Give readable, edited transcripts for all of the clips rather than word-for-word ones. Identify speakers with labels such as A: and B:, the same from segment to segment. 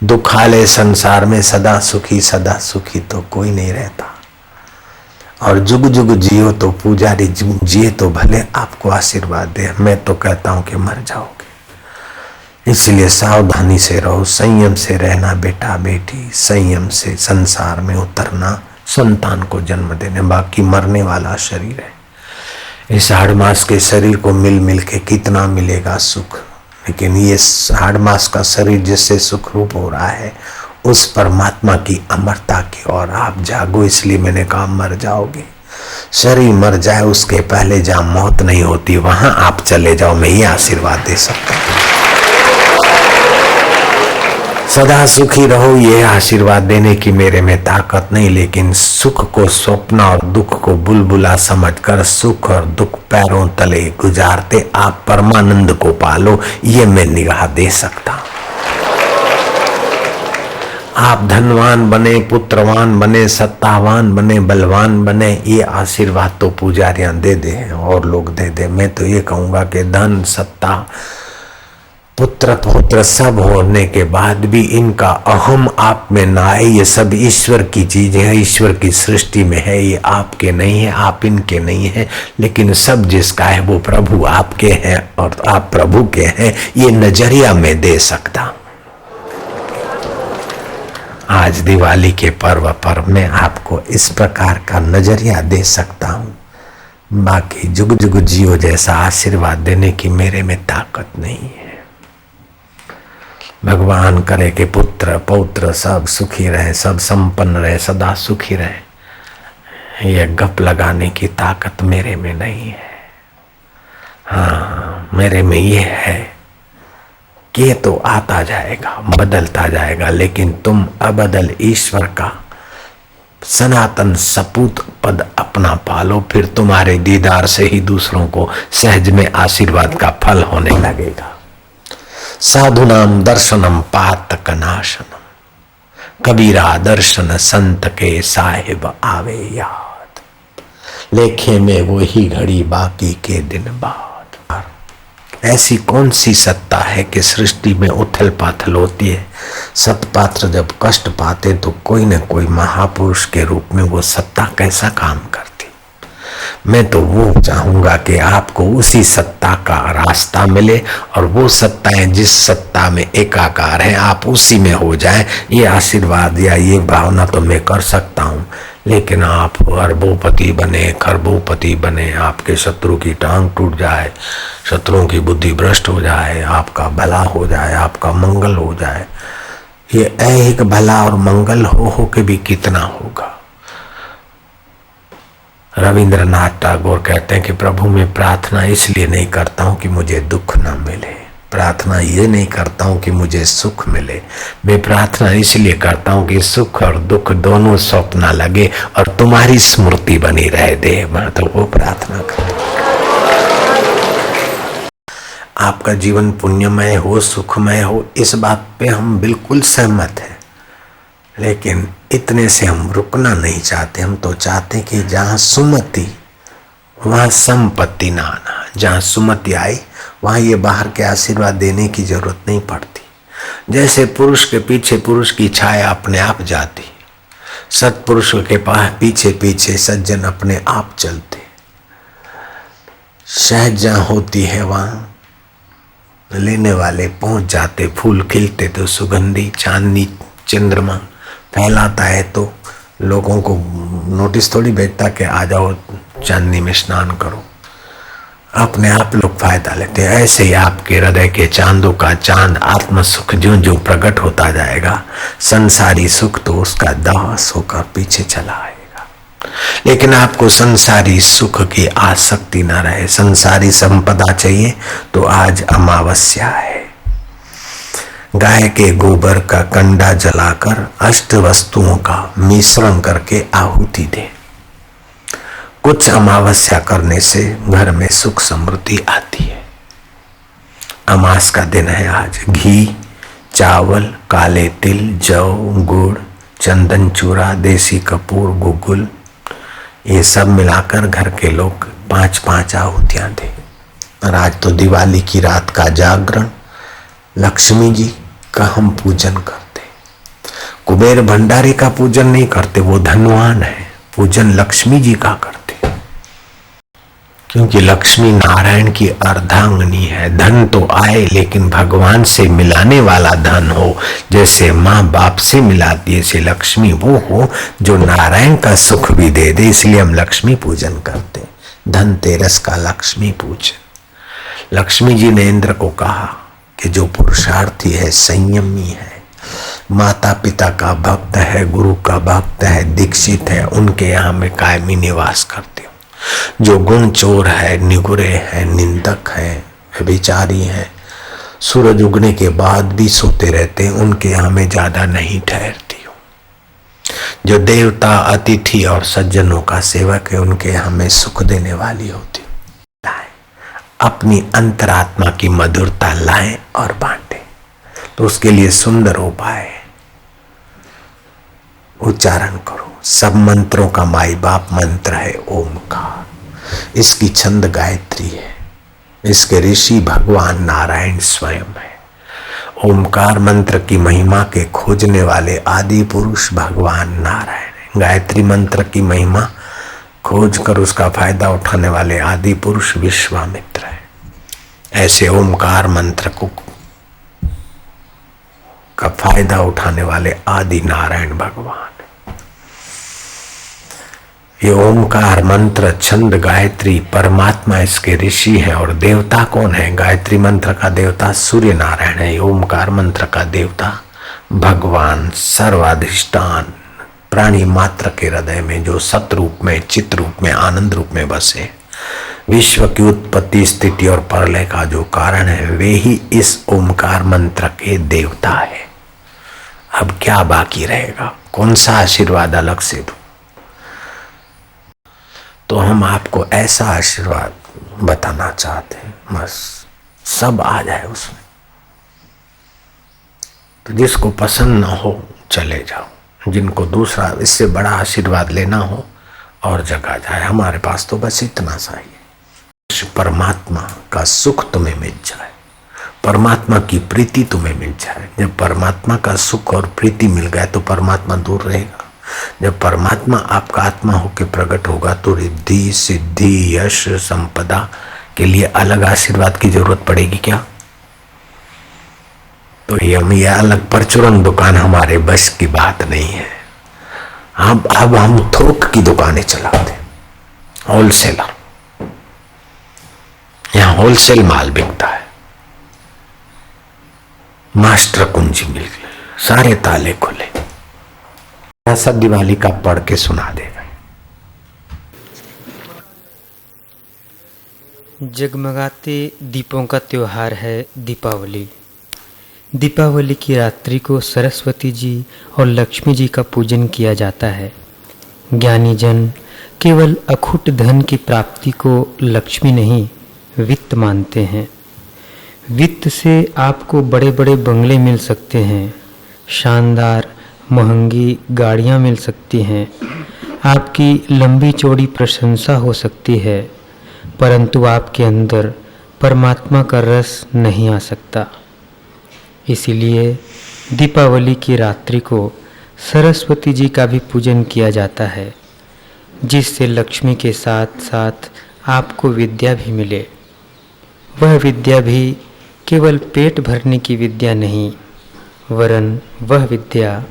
A: दुखाले संसार में सदा सुखी तो कोई नहीं रहता। और जुग जुग जियो तो पुजारी जिए तो भले आपको आशीर्वाद दे। मैं तो कहता हूं कि मर जाओगे। इसलिए सावधानी से रहो, संयम से रहना बेटा बेटी, संयम से संसार में उतरना, संतान को जन्म देने। बाकी मरने वाला शरीर है। इस हाड़ मास के शरीर को मिल मिल के कितना मिलेगा सुख, लेकिन ये हाड़ मास का शरीर जिससे सुख रूप हो रहा है उस परमात्मा की अमरता की ओर आप जागो। इसलिए मैंने कहा मर जाओगे। शरीर मर जाए उसके पहले जहां मौत नहीं होती वहां आप चले जाओ। मैं ये आशीर्वाद दे सकता हूं। सदा सुखी रहो, ये आशीर्वाद देने की मेरे में ताकत नहीं, लेकिन सुख को स्वप्न और दुख को बुलबुला समझकर सुख और दुख पैरों तले गुजारते आप परमानंद को पालो, ये मैं निगाह दे सकता हूं। आप धनवान बने, पुत्रवान बने, सत्तावान बने, बलवान बने, ये आशीर्वाद तो पुजारियां दे दे और लोग दे दे। मैं तो ये कहूंगा कि धन, सत्ता, पुत्र पौत्र सब होने के बाद भी इनका अहम आप में ना आए। ये सब ईश्वर की चीजें हैं, ईश्वर की सृष्टि में है। ये आपके नहीं है, आप इनके नहीं है, लेकिन सब जिसका है वो प्रभु आपके हैं और आप प्रभु के हैं। ये नजरिया में दे सकता। आज दिवाली के पर्व पर मैं आपको इस प्रकार का नजरिया दे सकता हूं। बाकी जुग जुग जियो जैसा आशीर्वाद देने की मेरे में ताकत नहीं है। भगवान करे कि पुत्र पौत्र सब सुखी रहे, सब संपन्न रहे, सदा सुखी रहे। ये गप लगाने की ताकत मेरे में नहीं है। हाँ, मेरे में ये है कि ये तो आता जाएगा, बदलता जाएगा, लेकिन तुम अबदल ईश्वर का सनातन सपूत पद अपना पालो। फिर तुम्हारे दीदार से ही दूसरों को सहज में आशीर्वाद का फल होने लगेगा। साधुनाम दर्शनम पातक नाशनम, कबीरा दर्शन संत के साहिब आवे याद। लेखे में वो ही घड़ी बाकी के दिन बाद। ऐसी कौन सी सत्ता है कि सृष्टि में उथल पाथल होती है। सत्पात्र जब कष्ट पाते तो कोई न कोई महापुरुष के रूप में वो सत्ता कैसा काम करती। मैं तो वो चाहूंगा कि आपको उसी सत्ता का रास्ता मिले और वो सत्ताएं जिस सत्ता में एकाकार है आप उसी में हो जाएं। ये आशीर्वाद या ये भावना तो मैं कर सकता हूँ, लेकिन आप अरबोपति बने, खरबोपति बने, आपके शत्रु की टांग टूट जाए, शत्रुओं की बुद्धि भ्रष्ट हो जाए, आपका भला हो जाए, आपका मंगल हो जाए। ये एक भला और मंगल हो के भी कितना होगा। रविंद्रनाथ टैगोर कहते हैं कि प्रभु मैं प्रार्थना इसलिए नहीं करता हूं कि मुझे दुख न मिले, प्रार्थना ये नहीं करता हूं कि मुझे सुख मिले, मैं प्रार्थना इसलिए करता हूं कि सुख और दुख दोनों स्वप्न लगे और तुम्हारी स्मृति बनी रहे। देह मैं तो वो प्रार्थना करता हूं। आपका जीवन पुण्यमय हो, सुखमय हो, इस बात पे हम बिल्कुल सहमत हैं, लेकिन इतने से हम रुकना नहीं चाहते। हम तो चाहते कि जहाँ सुमति वहाँ संपत्ति ना आना। जहाँ सुमति आई वहाँ ये बाहर के आशीर्वाद देने की जरूरत नहीं पड़ती। जैसे पुरुष के पीछे पुरुष की छाया अपने आप जाती, सत्पुरुष के पीछे पीछे सज्जन अपने आप चलते। शहद जहाँ होती है वहाँ लेने वाले पहुंच जाते। फूल खिलते तो सुगंधी चांदनी चंद्रमा फैलाता है तो लोगों को नोटिस थोड़ी भेजता कि आ जाओ चांदनी में स्नान करो, अपने आप लोग फायदा लेते हैं। ऐसे ही आपके हृदय के चांदों का चांद आत्म सुख जो जो प्रकट होता जाएगा, संसारी सुख तो उसका दास होकर पीछे चला आएगा। लेकिन आपको संसारी सुख की आसक्ति न रहे, संसारी संपदा चाहिए तो आज अमावस्या है। गाय के गोबर का कंडा जलाकर अष्ट वस्तुओं का मिश्रण करके आहुति दे। कुछ अमावस्या करने से घर में सुख समृद्धि आती है। अमास का दिन है आज। घी, चावल, काले तिल, जौ, गुड़, चंदन चूरा, देसी कपूर, गुगुल, ये सब मिलाकर घर के लोग 5-5 आहुतियां दे। और आज तो दिवाली की रात का जागरण, लक्ष्मी जी का हम पूजन करते। कुबेर भंडारी का पूजन नहीं करते, वो धनवान है, पूजन लक्ष्मी जी का करते, क्योंकि लक्ष्मी नारायण की अर्धांगिनी है। धन तो आए लेकिन भगवान से मिलाने वाला धन हो, जैसे माँ बाप से मिलाती है, ऐसे लक्ष्मी वो हो जो नारायण का सुख भी दे दे। इसलिए हम लक्ष्मी पूजन करते, धनतेरस का लक्ष्मी पूजन। लक्ष्मी जी ने इंद्र को कहा कि जो पुरुषार्थी है, संयमी है, माता पिता का भक्त है, गुरु का भक्त है, दीक्षित है, उनके यहाँ मैं कायमी निवास करती हूँ। जो गुण चोर है, निगुरे है, निंदक है, व्यभिचारी है, सूरज उगने के बाद भी सोते रहते हैं, उनके यहाँ मैं ज्यादा नहीं ठहरती हूँ। जो देवता, अतिथि और सज्जनों का सेवक है, उनके यहाँ मैं सुख देने वाली होती हूँ। अपनी अंतरात्मा की मधुरता लाएं और बांटें। तो उसके लिए सुंदर उपाय है, उच्चारण करो। सब मंत्रों का माई बाप मंत्र है ओमकार। इसकी छंद गायत्री है, इसके ऋषि भगवान नारायण स्वयं है। ओमकार मंत्र की महिमा के खोजने वाले आदि पुरुष भगवान नारायण है। गायत्री मंत्र की महिमा खोज कर उसका फायदा उठाने वाले आदि पुरुष विश्वामित्र है। ऐसे ओमकार मंत्र को का फायदा उठाने वाले आदि नारायण भगवान। ये ओमकार मंत्र, छंद, गायत्री, परमात्मा इसके ऋषि हैं। और देवता कौन है? गायत्री मंत्र का देवता सूर्य नारायण है। ओमकार मंत्र का देवता भगवान सर्वाधिष्ठान प्राणी मात्र के हृदय में जो सत रूप में, चित रूप में, आनंद रूप में बसे, विश्व की उत्पत्ति, स्थिति और प्रलय का जो कारण है, वे ही इस ओमकार मंत्र के देवता है। अब क्या बाकी रहेगा? कौन सा आशीर्वाद अलग से दूं? तो हम आपको ऐसा आशीर्वाद बताना चाहते हैं, बस सब आ जाए उसमें। तो जिसको पसंद ना हो चले जाओ, जिनको दूसरा इससे बड़ा आशीर्वाद लेना हो और जगह जाए। हमारे पास तो बस इतना सा ही है। परमात्मा का सुख तुम्हें मिल जाए, परमात्मा की प्रीति तुम्हें मिल जाए। जब परमात्मा का सुख और प्रीति मिल गया तो परमात्मा दूर रहेगा। जब परमात्मा आपका आत्मा होकर प्रकट होगा तो रिद्धि, सिद्धि, यश, संपदा के लिए अलग आशीर्वाद की जरूरत पड़ेगी क्या? तो ये अलग परचूरन दुकान हमारे बस की बात नहीं है। अब हम थोक की दुकानें चलाते, होलसेलर। यहाँ होलसेल माल बिकता है, मास्टर कुंजी मिल गई, सारे ताले खुले। ऐसा दिवाली का पढ़ के सुना देगा।
B: जगमगाते दीपों का त्योहार है दीपावली। दीपावली की रात्रि को सरस्वती जी और लक्ष्मी जी का पूजन किया जाता है। ज्ञानी जन केवल अखुट धन की प्राप्ति को लक्ष्मी नहीं, वित्त मानते हैं। वित्त से आपको बड़े बड़े बंगले मिल सकते हैं, शानदार महंगी गाड़ियां मिल सकती हैं, आपकी लंबी चौड़ी प्रशंसा हो सकती है, परंतु आपके अंदर परमात्मा का रस नहीं आ सकता। इसीलिए दीपावली की रात्रि को सरस्वती जी का भी पूजन किया जाता है, जिससे लक्ष्मी के साथ साथ आपको विद्या भी मिले। वह विद्या भी केवल पेट भरने की विद्या नहीं, वरन वह विद्या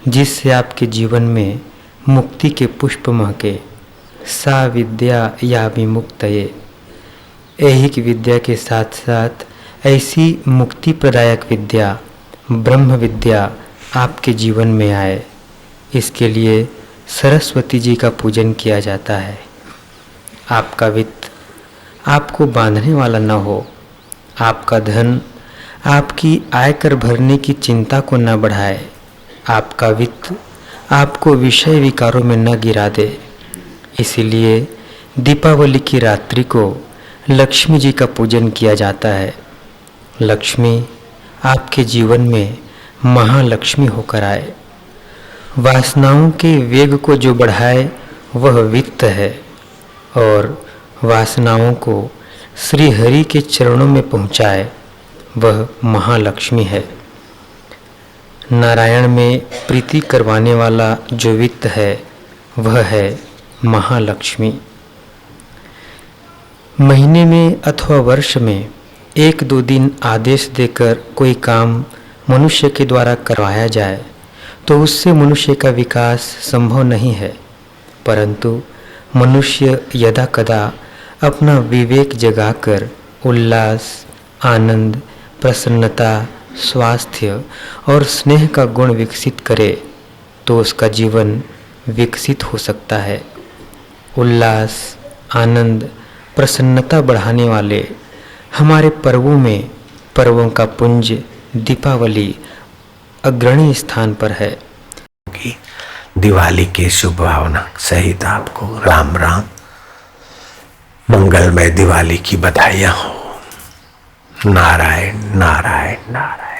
B: जिससे आपके जीवन में मुक्ति के पुष्प महके। सा विद्या या विमुक्तये। ऐहिक विद्या के साथ साथ ऐसी मुक्ति प्रदायक विद्या, ब्रह्म विद्या आपके जीवन में आए, इसके लिए सरस्वती जी का पूजन किया जाता है। आपका वित्त आपको बांधने वाला न हो, आपका धन आपकी आयकर भरने की चिंता को न बढ़ाए, आपका वित्त आपको विषय विकारों में न गिरा दे। इसीलिए दीपावली की रात्रि को लक्ष्मी जी का पूजन किया जाता है। लक्ष्मी आपके जीवन में महालक्ष्मी होकर आए। वासनाओं के वेग को जो बढ़ाए वह वित्त है, और वासनाओं को श्री हरि के चरणों में पहुँचाए वह महालक्ष्मी है। नारायण में प्रीति करवाने वाला जो वित्त है वह है महालक्ष्मी। महीने में अथवा वर्ष में 1-2 दिन आदेश देकर कोई काम मनुष्य के द्वारा करवाया जाए तो उससे मनुष्य का विकास संभव नहीं है, परंतु मनुष्य यदा कदा अपना विवेक जगाकर उल्लास, आनंद, प्रसन्नता, स्वास्थ्य और स्नेह का गुण विकसित करे तो उसका जीवन विकसित हो सकता है। उल्लास, आनंद, प्रसन्नता बढ़ाने वाले हमारे पर्वों में पर्वों का पुंज दीपावली अग्रणी स्थान पर है।
A: कि दिवाली की शुभ भावना सहित आपको राम राम, मंगलमय दिवाली की बधाइयाँ हो। नारायण नारायण नारायण।